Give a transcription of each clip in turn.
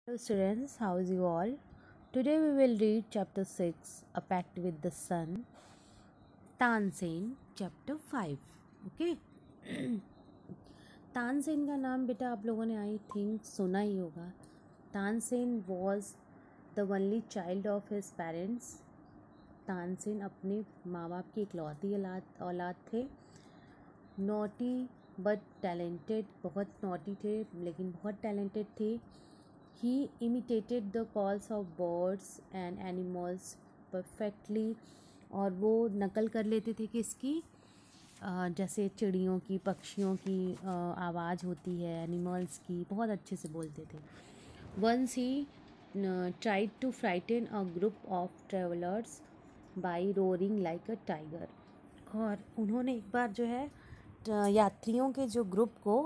Hello students, how is you all? Today we will read chapter 6, A Pact with the Sun, Tansen, chapter 5. Okay? Tansen का नाम बेटा आप लोगों ने I think सुना ही होगा. Tansen was the only child of his parents. Tansen अपने माँ बाप की इकलौती औलाद थे. नॉटी बट टैलेंटेड, बहुत नॉटी थे लेकिन बहुत टैलेंटेड थे. He imitated the calls of birds and animals perfectly. और वो नकल कर लेते थे किसकी, जैसे चिड़ियों की, पक्षियों की आवाज़ होती है, एनिमल्स की, बहुत अच्छे से बोलते थे. Once he tried to frighten a group of travelers by roaring like a tiger. और उन्होंने एक बार जो है यात्रियों के जो ग्रुप को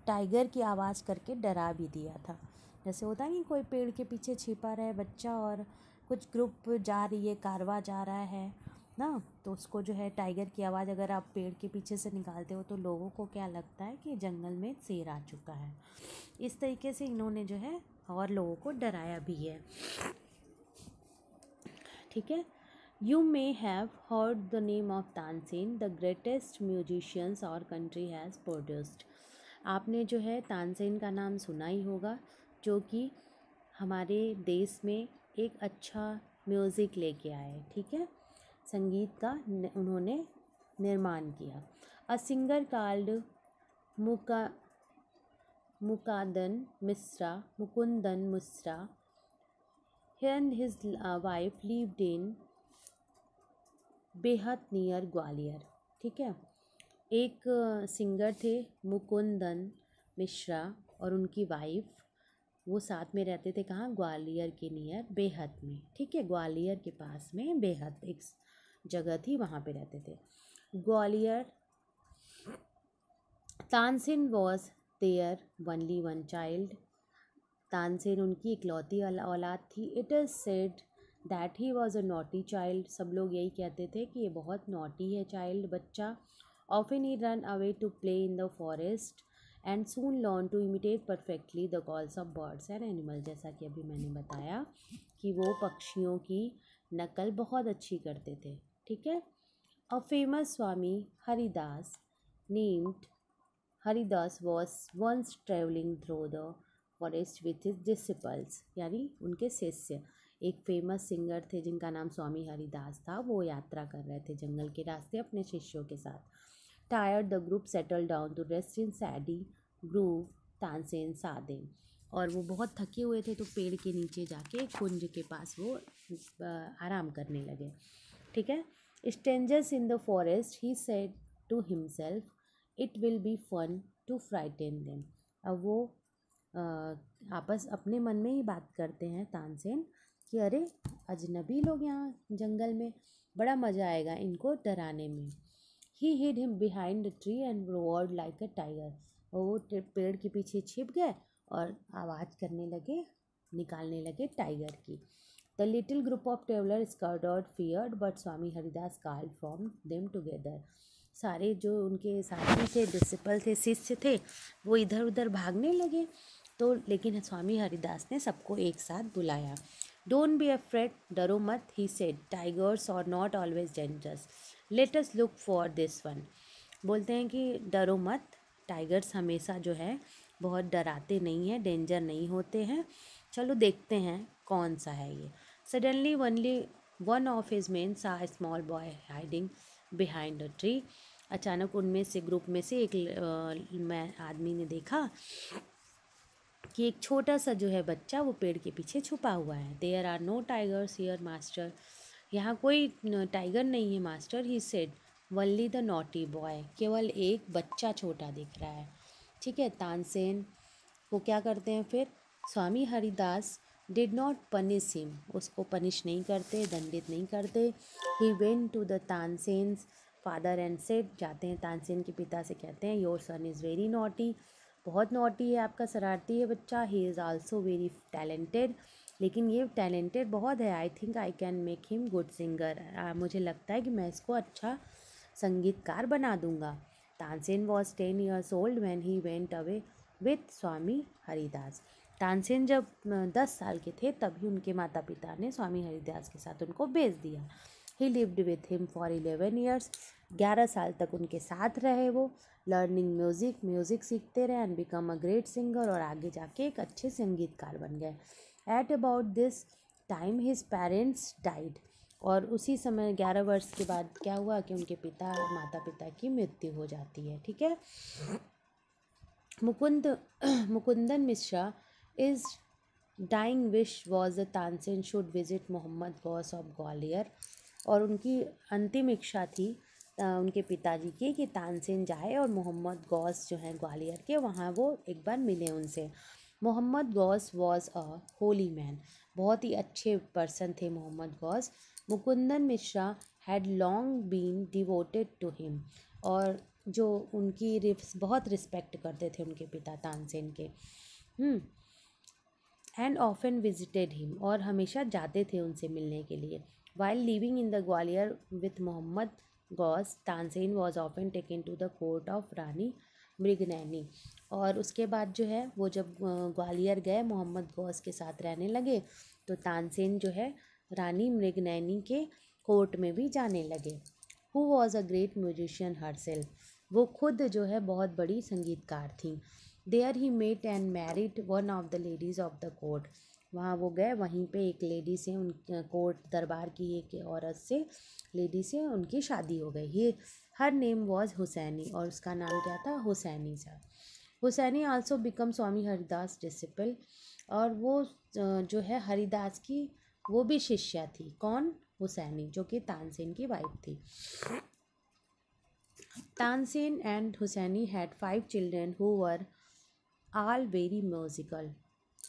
टाइगर की आवाज़ करके डरा भी दिया था. जैसे होता है कि कोई पेड़ के पीछे छिपा रहे बच्चा और कुछ ग्रुप जा रही है, कारवा जा रहा है ना, तो उसको जो है टाइगर की आवाज़ अगर आप पेड़ के पीछे से निकालते हो तो लोगों को क्या लगता है कि जंगल में शेर आ चुका है. इस तरीके से इन्होंने जो है और लोगों को डराया भी है. ठीक है. You may have heard the name of Tansen, the greatest musicians our country has produced. आपने जो है तानसेन का नाम सुना ही होगा, जो कि हमारे देश में एक अच्छा म्यूज़िक लेके आए. ठीक है, संगीत का उन्होंने निर्माण किया. अ सिंगर कॉल्ड मुका Mukundan Mishra and his wife lived in बेहद नियर ग्वालियर. ठीक है, एक सिंगर थे मुकुंदन मिश्रा और उनकी वाइफ, वो साथ में रहते थे. कहाँ? ग्वालियर के नियर बेहद में. ठीक है, ग्वालियर के पास में बेहद एक जगह थी, वहाँ पे रहते थे. Gwalior. Tansen was their only one child. Tansen उनकी इकलौती औलाद थी. It is said that he was a naughty child. सब लोग यही कहते थे कि ये बहुत नॉटी है चाइल्ड, बच्चा. Often he ran away to play in the forest and soon learn to imitate perfectly the calls of birds and animal. जैसा कि अभी मैंने बताया कि वो पक्षियों की नकल बहुत अच्छी करते थे. ठीक है. A famous Swami Haridas named Haridas was once travelling through the forest with his disciples, यानी उनके शिष्य. एक फेमस सिंगर थे जिनका नाम स्वामी हरिदास था. वो यात्रा कर रहे थे जंगल के रास्ते अपने शिष्यों के साथ. Tired the group settle down to rest in shady grove Tansen सादेन. और वो बहुत थके हुए थे तो पेड़ के नीचे जाके कुंज के पास वो आराम करने लगे. ठीक है. Strangers in the forest he said to himself it will be fun to frighten them. अब वो आपस अपने मन में ही बात करते हैं तानसेन कि अरे अजनबी लोग यहाँ जंगल में, बड़ा मज़ा आएगा इनको डराने में. He hid him behind the tree and roared like a tiger. और वो पेड़ के पीछे छिप गए और आवाज़ करने लगे, निकालने लगे टाइगर की. The little group of traveller scattered feared but Swami Haridas called from them together. सारे जो उनके साथी थे, डिसिपल थे, शिष्य थे, वो इधर उधर भागने लगे. तो लेकिन स्वामी हरिदास ने सबको एक साथ बुलाया. डोंट बी अफ्रेड, डरो मत, he said. Tigers are not always dangerous, let us look for this one. बोलते हैं कि डरो मत, टाइगर्स हमेशा जो है बहुत डराते नहीं हैं, डेंजर नहीं होते हैं, चलो देखते हैं कौन सा है ये. Suddenly only one of his men saw small boy hiding behind a tree. अचानक उनमें से, ग्रुप में से एक आदमी ने देखा कि एक छोटा सा जो है बच्चा वो पेड़ के पीछे छुपा हुआ है. There are no tigers here master. यहाँ कोई टाइगर नहीं है master. He said only the naughty boy. केवल एक बच्चा छोटा दिख रहा है. ठीक है. तानसेन को क्या करते हैं फिर, Swami Haridas did not punish him. उसको पनिश नहीं करते, दंडित नहीं करते. He went to the Tansen's father and said. जाते हैं तानसेन के पिता से, कहते हैं your son is very naughty. बहुत नॉटी है आपका, शरारती है बच्चा. He is also very talented. लेकिन ये टैलेंटेड बहुत है. I think I can make him good singer. मुझे लगता है कि मैं इसको अच्छा संगीतकार बना दूंगा. Tansen was 10 years old when he went away with स्वामी हरिदास. तानसेन जब 10 साल के थे तभी उनके माता पिता ने स्वामी हरिदास के साथ उनको भेज दिया। ही lived with him for 11 years, 11 साल तक उनके साथ रहे वो। लर्निंग म्यूज़िक सीखते रहे and become a great singer, और आगे जाके एक अच्छे संगीतकार बन गए। At about this time his parents died, और उसी समय 11 वर्ष के बाद क्या हुआ कि उनके माता पिता की मृत्यु हो जाती है। ठीक है। Mukundan Mishra is dying wish was the Tansen should visit Mohammad Ghaus of Gwalior, और उनकी अंतिम इच्छा थी उनके पिताजी की कि तानसेन जाए और मोहम्मद गौस जो हैं ग्वालियर के, वहाँ वो एक बार मिले उनसे। Mohammad Ghaus was a holy man, बहुत ही अच्छे पर्सन थे Mohammad Ghaus. Mukundan Mishra had long been devoted to him, और जो उनकी बहुत रिस्पेक्ट करते थे उनके पिता तानसेन के। एंड ऑफन विजिटेड हिम, और हमेशा जाते थे उनसे मिलने के लिए। While living in the Gwalior with Mohammad Ghaus, Tansen was often taken to the court of Rani Mrignayani, और उसके बाद जो है वो जब ग्वालियर गए मोहम्मद गौस के साथ रहने लगे, तो तानसेन जो है रानी मृगनैनी के कोर्ट में भी जाने लगे। Who was a great musician herself, वो खुद जो है बहुत बड़ी संगीतकार थी। There he met and married one of the ladies of the court, वहाँ वो गए, वहीं पे एक लेडी से उन कोर्ट दरबार की एक औरत से लेडी से उनकी शादी हो गई। ये हर नेम वॉज हुसैनी, और उसका नाम क्या था? हुसैनी सा। हुसैनी आल्सो बिकम स्वामी हरिदास डिसिपल, और वो जो है हरिदास की वो भी शिष्या थी। कौन? हुसैनी, जो कि तानसेन की वाइफ थी। Tansen and Husaini had 5 children who were all very musical.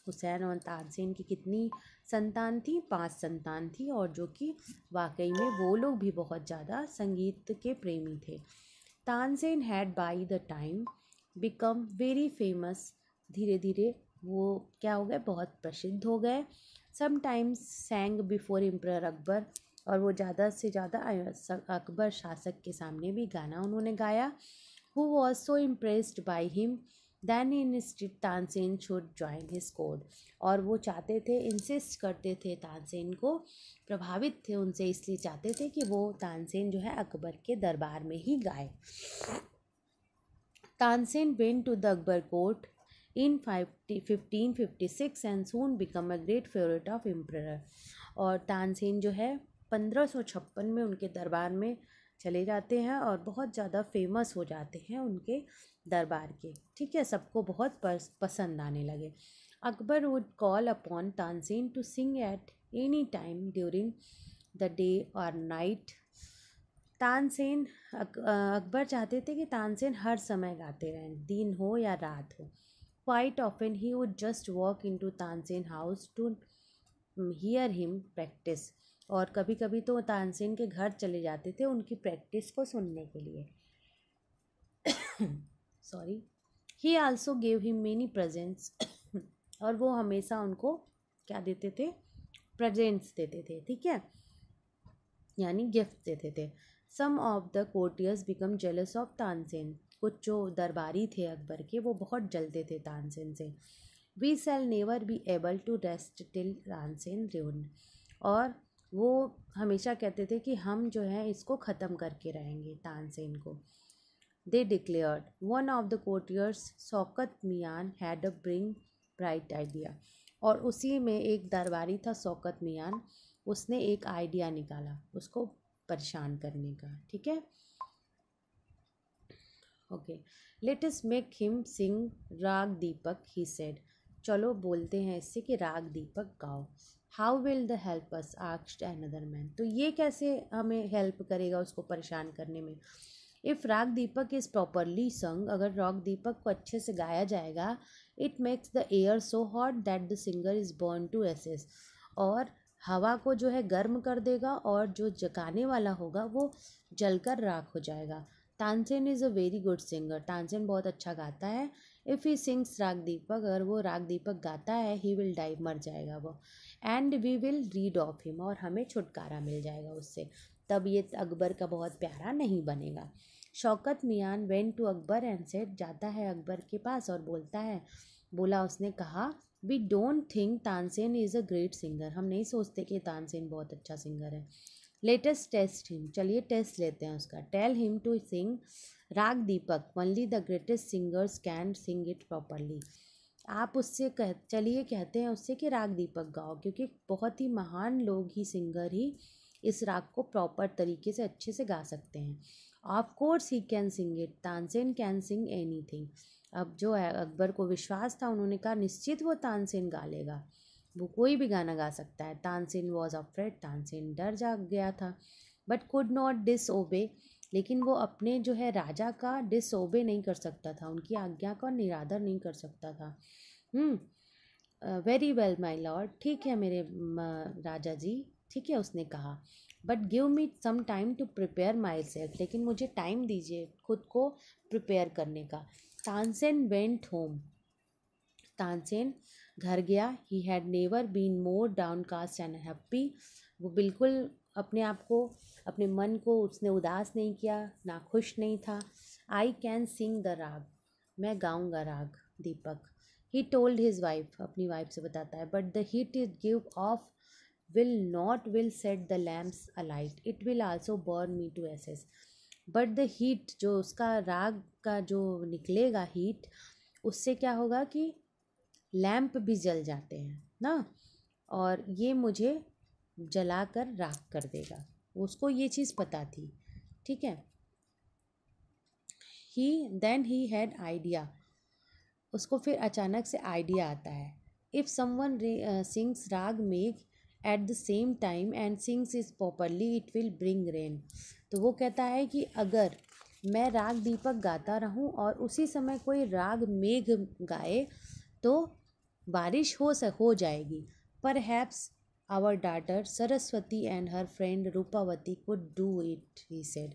Hussain और तानसेन की कितनी संतान थी? 5 संतान थी, और जो कि वाकई में वो लोग भी बहुत ज़्यादा संगीत के प्रेमी थे। Tansen had by the time become very famous, धीरे धीरे वो क्या हो गए? बहुत प्रसिद्ध हो गए। समटाइम्स सैंग बिफोर एम्परर अकबर, और वो ज़्यादा से ज़्यादा अकबर शासक के सामने भी गाना उन्होंने गाया। Who was so impressed by him than instead Tansen should join his court, और वो चाहते थे, इंसिस्ट करते थे तानसेन को, प्रभावित थे उनसे, इसलिए चाहते थे कि वो तानसेन जो है अकबर के दरबार में ही गाए। Tansen went to the Akbar court in 1556 and soon become a great favourite of emperor, और तानसेन जो है 1556 में उनके दरबार में चले जाते हैं और बहुत ज़्यादा फेमस हो जाते हैं उनके दरबार के। ठीक है, सबको बहुत पसंद आने लगे। Akbar would call upon Tansen to sing at any time during the day और नाइट। तानसेन अकबर चाहते थे कि तानसेन हर समय गाते रहें, दिन हो या रात हो। Quite often he would just walk in to Tansen house to hear him practise, और कभी कभी तो तानसेन के घर चले जाते थे उनकी प्रैक्टिस को सुनने के लिए। सॉरी। ही also gave him many presents, और वो हमेशा उनको क्या देते थे? प्रेजेंट्स देते थे। ठीक है, यानी गिफ्ट देते थे। Some of the courtiers become jealous of Tansen, कुछ जो दरबारी थे अकबर के वो बहुत जलते थे तानसेन से। We shall never be able to rest till Tansen ruin, और वो हमेशा कहते थे कि हम जो है इसको ख़त्म करके रहेंगे तानसेन को। They declared one of the courtiers Shaukat Mian had a bring bright idea, और उसी में एक दरबारी था शौकत मियान, उसने एक आइडिया निकाला उसको परेशान करने का। ठीक है, okay. Let us make him Singh raga Deepak, he said, चलो बोलते हैं इससे कि राग दीपक गाओ। How will the help us, asked another man, तो ये कैसे हमें हेल्प करेगा उसको परेशान करने में? इफ़ राग दीपक इज़ प्रॉपरली संग, अगर राग दीपक को अच्छे से गाया जाएगा, it makes the air so hot that the singer is burn to ashes, और हवा को जो है गर्म कर देगा, और जो गाने वाला होगा वो जलकर राख हो जाएगा। Tansen is a very good singer, Tansen बहुत अच्छा गाता है। इफ़ ही सिंग्स राग दीपक, अगर वो राग दीपक गाता है, ही विल डाई, मर जाएगा वो। And we will rid of him, और हमें छुटकारा मिल जाएगा उससे, तब ये अकबर का बहुत प्यारा नहीं बनेगा। Shaukat Mian went to Akbar and said, जाता है अकबर के पास और बोला उसने कहा we don't think Tansen is a great singer, हम नहीं सोचते कि तानसेन बहुत अच्छा सिंगर है। लेटेस्ट टेस्ट हिम, चलिए टेस्ट लेते हैं उसका। Tell him to sing raga Deepak, only the greatest singers can sing it properly. आप उससे चलिए कहते हैं उससे कि राग दीपक गाओ, क्योंकि बहुत ही महान लोग ही, सिंगर ही इस राग को प्रॉपर तरीके से अच्छे से गा सकते हैं। Of course he can sing it, Tansen can sing any thing. अब जो है अकबर को विश्वास था, उन्होंने कहा निश्चित वो तानसेन गा लेगा, वो कोई भी गाना गा सकता है। तानसेन वॉज अफ्रेड, तानसेन डर जा गया था, बट कुड नॉट डिसओबे, लेकिन वो अपने जो है राजा का डिसओबे नहीं कर सकता था, उनकी आज्ञा का निरादर नहीं कर सकता था। वेरी वेल माई लॉर्ड, ठीक है मेरे राजा जी, ठीक है उसने कहा। But give me some time to prepare myself, लेकिन मुझे टाइम दीजिए खुद को प्रिपेयर करने का। तानसेन वेंट होम, तानसेन घर गया। He had never been more downcast and happy, वो बिल्कुल अपने आप को, अपने मन को उसने उदास नहीं किया, ना खुश नहीं था। आई कैन सिंग द राग, मैं गाऊंगा raga Deepak. He told his wife, अपनी वाइफ से बताता है, but the heat it give off will set the lamps alight, it will also burn me to ashes. But the heat, जो उसका राग का जो निकलेगा हीट, उससे क्या होगा कि लैंप भी जल जाते हैं ना, और ये मुझे जलाकर राख कर देगा। उसको ये चीज़ पता थी, ठीक है। ही हैड आइडिया, उसको फिर अचानक से आइडिया आता है। इफ़ समवन सिंग्स राग मेघ at the same time and sings is properly, it will bring rain. तो वो कहता है कि अगर मैं राग दीपक गाता रहूं और उसी समय कोई राग मेघ गाए तो बारिश हो जाएगी। Perhaps our daughter Saraswati and her friend Rupavati could do it, he said.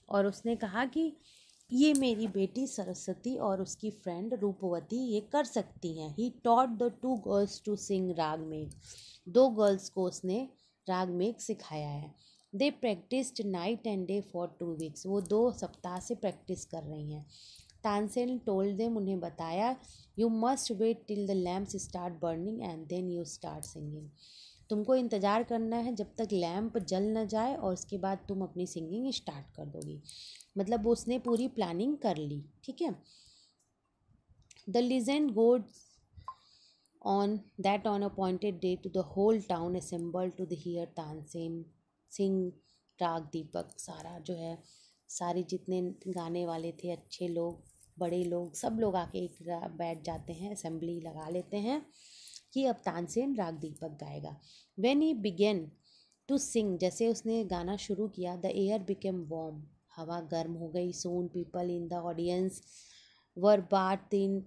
और उसने कहा कि ये मेरी बेटी सरस्वती और उसकी फ्रेंड रूपवती ये कर सकती हैं। He taught the two girls to sing raga Megh, दो गर्ल्स को उसने राग मेघ सिखाया है। They practised night and day for 2 weeks, वो 2 सप्ताह से प्रैक्टिस कर रही हैं। तानसेन टोल्ड देम, उन्हें बताया, you must wait till the lamps start burning and then you start singing. तुमको इंतज़ार करना है जब तक लैम्प जल न जाए, और उसके बाद तुम अपनी सिंगिंग स्टार्ट कर दोगी। मतलब उसने पूरी प्लानिंग कर ली, ठीक है। The legend goes on that on appointed day to the whole town assembled to the hear Tansen Singh राग दीपक। सारा जो है, सारे जितने गाने वाले थे, अच्छे लोग, बड़े लोग, सब लोग आके एक बैठ जाते हैं, असेंबली लगा लेते हैं कि अब तानसेन राग दीपक गाएगा। When he began to sing, जैसे उसने गाना शुरू किया, द एयर बिकेम वार्म, हवा गर्म हो गई। Soon people in the audience were bath in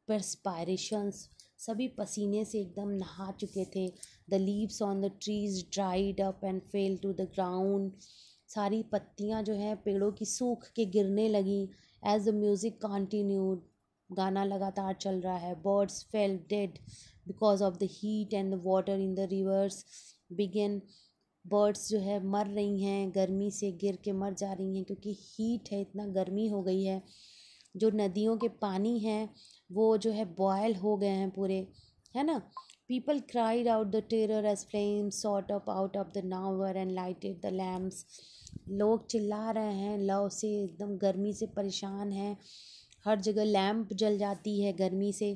perspirations, सभी पसीने से एकदम नहा चुके थे। The leaves on the trees dried up and fell to the ground, सारी पत्तियां जो हैं पेड़ों की सूख के गिरने लगी। एज द म्यूजिक कंटिन्यूड, गाना लगातार चल रहा है। Birds fell dead because of the heat and the water in the rivers began, birds जो है मर रही हैं, गर्मी से गिर के मर जा रही हैं, क्योंकि हीट है, इतना गर्मी हो गई है। जो नदियों के पानी हैं वो जो है बॉयल हो गए हैं पूरे, है ना। People cried out the terror as flames shot up out of the नावर एंड लाइटेड द लैम्प्स, लोग चिल्ला रहे हैं लव से, एकदम गर्मी से परेशान हैं, हर जगह लैम्प जल जाती है गर्मी से।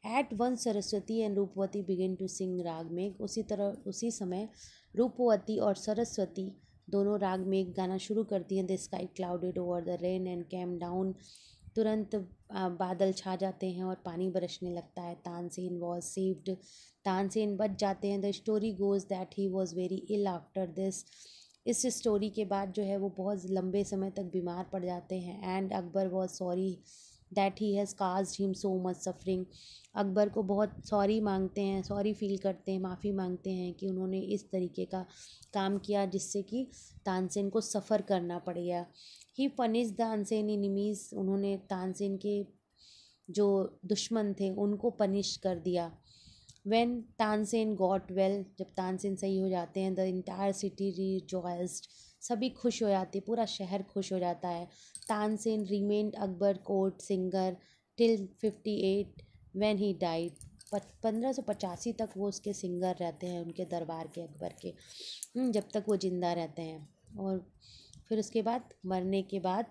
At once Saraswati and Rupavati begin to sing raga Megh, उसी तरह उसी समय रूपवती और सरस्वती दोनों राग मेघ गाना शुरू करती हैं। The sky clouded over the rain and came down, तुरंत बादल छा जाते हैं और पानी बरसने लगता है। तानसेन वॉज सेव्ड, तानसेन बच जाते हैं। The story goes that he was very ill after this, इस स्टोरी के बाद जो है वो बहुत लंबे समय तक बीमार पड़ जाते हैं। And Akbar was sorry that he has caused him so much suffering, Akbar को बहुत सॉरी मांगते हैं, सॉरी फील करते हैं, माफ़ी मांगते हैं कि उन्होंने इस तरीके का काम किया जिससे कि तानसेन को सफ़र करना पड़ गया। ही पनिश द अनसेन एनिमीज़, उन्होंने तानसेन के जो दुश्मन थे उनको पनिश कर दिया। व्हेन तानसेन गॉट वेल, जब तानसेन सही हो जाते हैं, द इंटायर सिटी रिजॉयस्ड, सभी खुश हो जाते, पूरा शहर खुश हो जाता है। Tansen remained Akbar court singer till 58 when he died, 1585 तक वो उसके सिंगर रहते हैं उनके दरबार के, अकबर के, जब तक वो ज़िंदा रहते हैं। और फिर उसके बाद मरने के बाद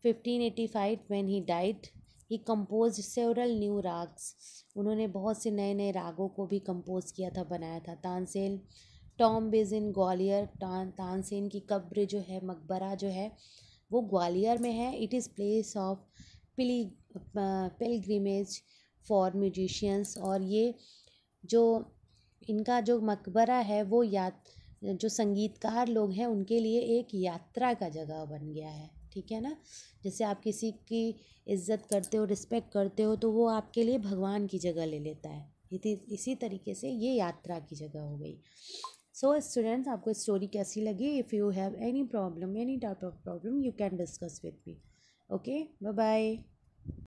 1585 when he died he compose several new ragas. उन्होंने बहुत से नए नए रागों को भी कंपोज किया था, बनाया था। Tansen tomb is in Gwalior. Tansen की कब्र जो है, मकबरा जो है, वो ग्वालियर में है। It is place of pilgrimage for musicians. और ये जो इनका जो मकबरा है वो जो संगीतकार लोग हैं उनके लिए एक यात्रा का जगह बन गया है। ठीक है ना। जैसे आप किसी की इज्जत करते हो, रिस्पेक्ट करते हो, तो वो आपके लिए भगवान की जगह ले लेता है। इसी तरीके से ये यात्रा की जगह हो गई। सो स्टूडेंट्स, आपको स्टोरी कैसी लगी? If you have any problem, any type of problem, you can discuss with me. Okay, bye bye.